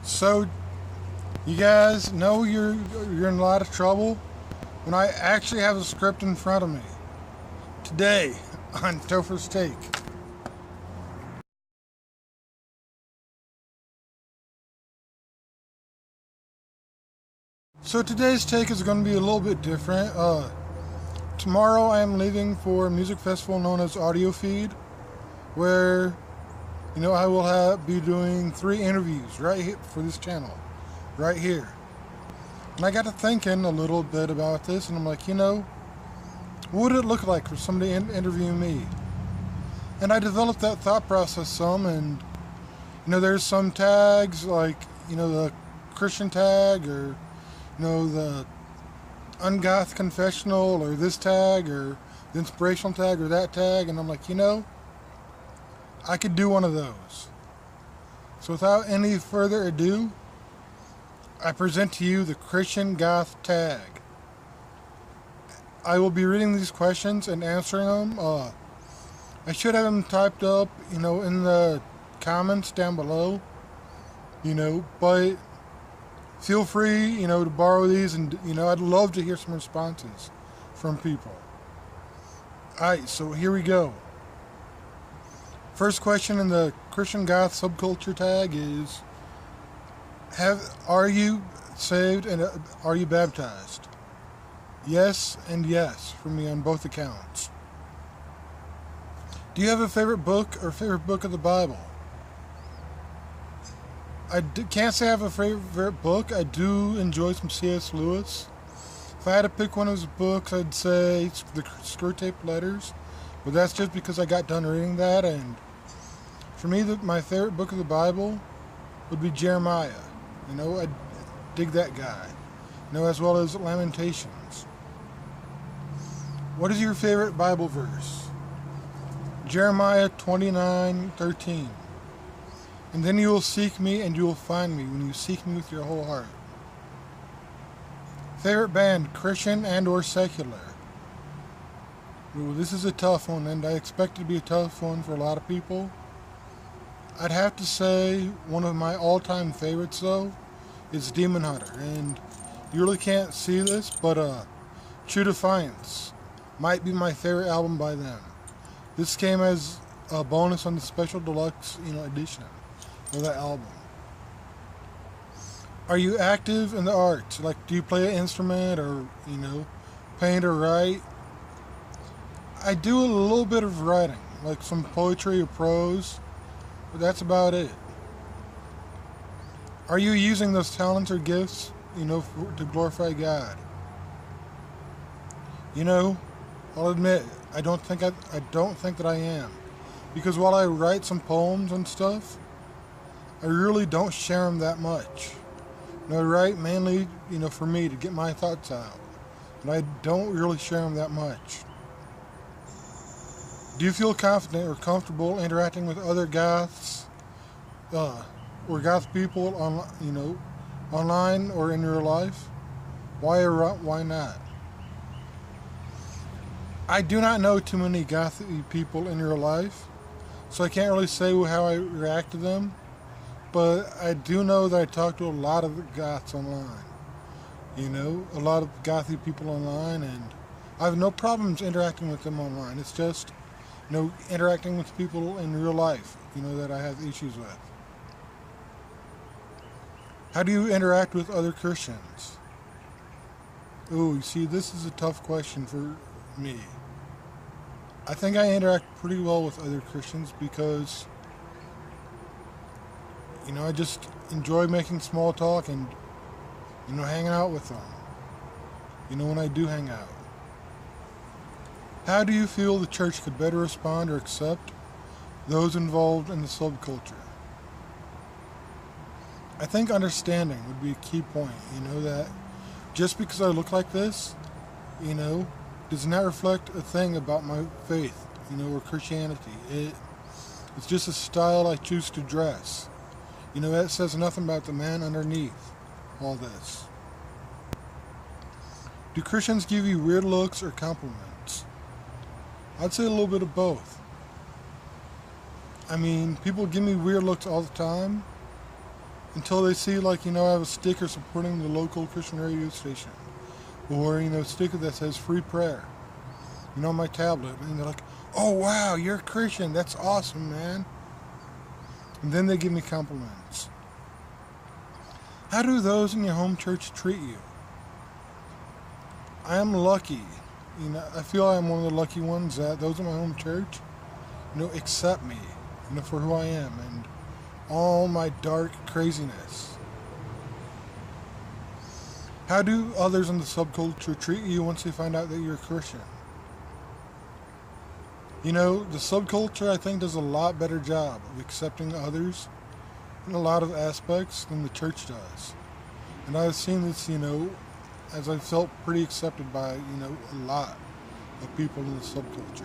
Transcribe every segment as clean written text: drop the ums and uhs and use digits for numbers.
So, you guys know you're in a lot of trouble when I actually have a script in front of me. Today on Tofer's Take. So today's take is going to be a little bit different. Tomorrow I am leaving for a music festival known as Audio Feed, where I will be doing 3 interviews right here for this channel, right here. And I got to thinking a little bit about this, and I'm like, what would it look like for somebody interviewing me? And I developed that thought process some, and there's some tags like the Christian tag, or the ungoth confessional, or this tag, or the inspirational tag, or that tag, and I'm like, I could do one of those. So without any further ado, I present to you the Christian Goth tag. I will be reading these questions and answering them. I should have them typed up, in the comments down below, but feel free, to borrow these, and, I'd love to hear some responses from people. Alright, so here we go. First question in the Christian Goth subculture tag is, are you saved and are you baptized? Yes and yes for me on both accounts. Do you have a favorite book or favorite book of the Bible? I can't say I have a favorite book. I do enjoy some C.S. Lewis. If I had to pick one of his books, I'd say the Screwtape Letters. But that's just because I got done reading that. And for me, my favorite book of the Bible would be Jeremiah. I dig that guy. As well as Lamentations. What is your favorite Bible verse? Jeremiah 29:13. And then you will seek me and you will find me when you seek me with your whole heart. Favorite band, Christian and or secular? Ooh, this is a tough one, and I expect it to be a tough one for a lot of people. I'd have to say one of my all-time favorites, though, is Demon Hunter. And you really can't see this, but True Defiance might be my favorite album by them. This came as a bonus on the special deluxe, edition of that album. Are you active in the arts? Like, do you play an instrument, or, paint or write? I do a little bit of writing, like some poetry or prose, but that's about it. Are you using those talents or gifts, to glorify God? I'll admit, I don't think that I am. Because while I write some poems and stuff, I really don't share them that much. I write mainly, for me, to get my thoughts out. And I don't really share them that much. Do you feel confident or comfortable interacting with other Goths, or Goth people online or in your life? Why or why not? I do not know too many Gothy people in your life, so I can't really say how I react to them. But I do know that I talk to a lot of Goths online. A lot of Gothy people online, and I have no problems interacting with them online. It's just, interacting with people in real life, that I have issues with. How do you interact with other Christians? Oh, you see, this is a tough question for me. I think I interact pretty well with other Christians because, I just enjoy making small talk and, hanging out with them. When I do hang out. How do you feel the church could better respond or accept those involved in the subculture? I think understanding would be a key point, that just because I look like this, does not reflect a thing about my faith, or Christianity. It's just a style I choose to dress. That says nothing about the man underneath all this. Do Christians give you weird looks or compliments? I'd say a little bit of both. I mean, people give me weird looks all the time, until they see, like, I have a sticker supporting the local Christian radio station, or, a sticker that says free prayer, on my tablet, and they're like, oh wow, you're a Christian, that's awesome, man. And then they give me compliments. How do those in your home church treat you? I am lucky. I feel I'm one of the lucky ones that those in my home church, accept me, for who I am and all my dark craziness. How do others in the subculture treat you once they find out that you're a Christian? The subculture, I think, does a lot better job of accepting others in a lot of aspects than the church does. And I've seen this, as I've felt pretty accepted by, a lot of people in the subculture.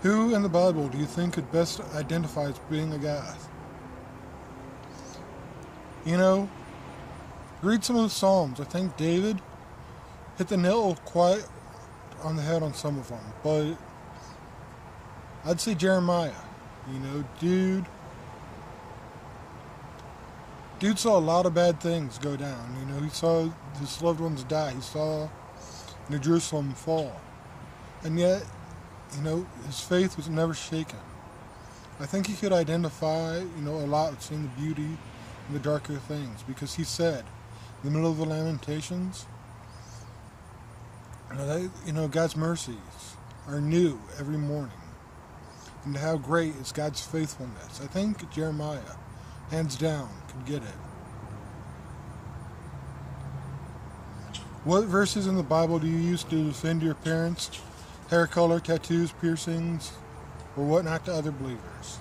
Who in the Bible do you think could best identify as being a Goth? Read some of the Psalms. I think David hit the nail quite on the head on some of them, but I'd say Jeremiah. Dude saw a lot of bad things go down. He saw his loved ones die. He saw Jerusalem fall, and yet, his faith was never shaken. I think he could identify, a lot with seeing the beauty in the darker things, because he said, in the middle of the Lamentations, God's mercies are new every morning. And how great is God's faithfulness. I think Jeremiah, hands down, could get it. What verses in the Bible do you use to defend your parents' hair color, tattoos, piercings, or whatnot to other believers?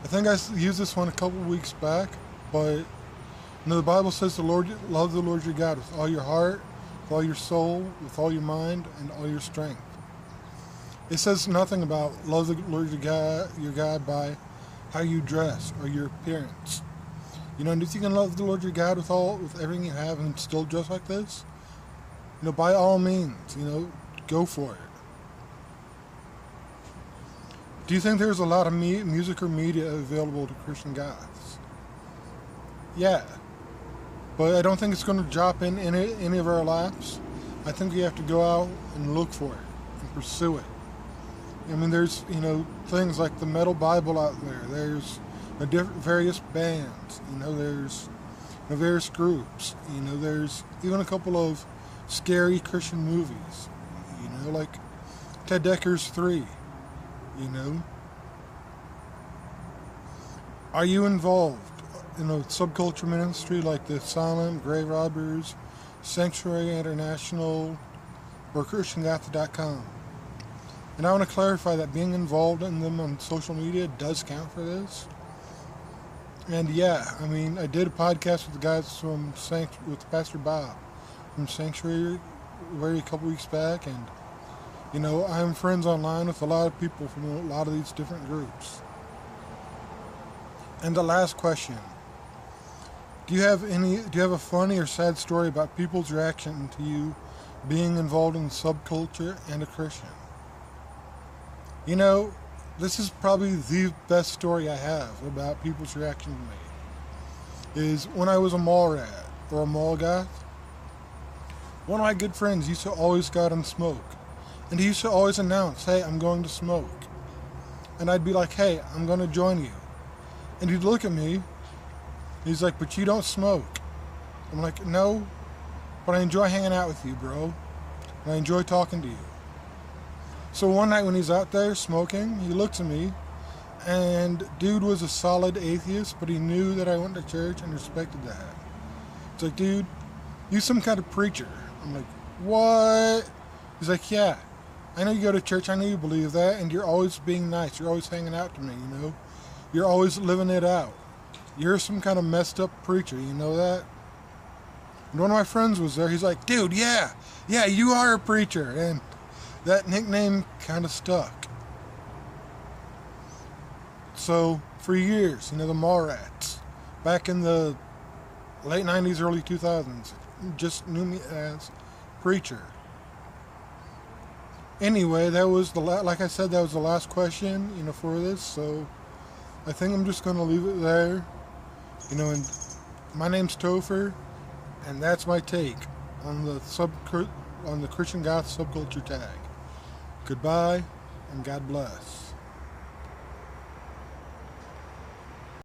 I think I used this one a couple weeks back, but the Bible says love the Lord your God with all your heart, with all your soul, with all your mind, and all your strength. It says nothing about love the Lord your God by how you dress or your appearance. And if you can love the Lord your God with everything you have and still dress like this, by all means, go for it. Do you think there's a lot of music or media available to Christian Goths? Yeah. But I don't think it's going to drop in any of our laps. I think we have to go out and look for it and pursue it. There's, things like the Metal Bible out there. There's various bands. There's various groups. There's even a couple of scary Christian movies. Like Ted Decker's 3. Are you involved in a subculture ministry like the Silent, Grave Robbers, Sanctuary International, or ChristianGothy.com? And I want to clarify that being involved in them on social media does count for this. And yeah, I did a podcast with the guys with Pastor Bob from Sanctuary a couple weeks back, and I'm friends online with a lot of people from a lot of these different groups. And the last question. Do you have a funny or sad story about people's reaction to you being involved in subculture and a Christian? This is probably the best story I have about people's reaction to me. Is when I was a mall rat or a mall goth, one of my good friends used to always go out and smoke. And he used to always announce, hey, I'm going to smoke. And I'd be like, hey, I'm going to join you. And he'd look at me. He's like, but you don't smoke. I'm like, no, but I enjoy hanging out with you, bro. And I enjoy talking to you. So one night when he's out there smoking, he looks at me, and dude was a solid atheist, but he knew that I went to church and respected that. It's like, dude, you some kind of preacher. I'm like, what? He's like, yeah, I know you go to church, I know you believe that, and you're always being nice, you're always hanging out to me, You're always living it out. You're some kind of messed up preacher, you know that? And one of my friends was there, he's like, dude, yeah, you are a preacher, and that nickname kind of stuck. So, for years, the Mallrats, back in the late 90s, early 2000s, just knew me as Preacher. Anyway, that was like I said, that was the last question, for this. So, I think I'm just going to leave it there. And my name's Tofer, and that's my take on the Christian Goth subculture tag. Goodbye, and God bless.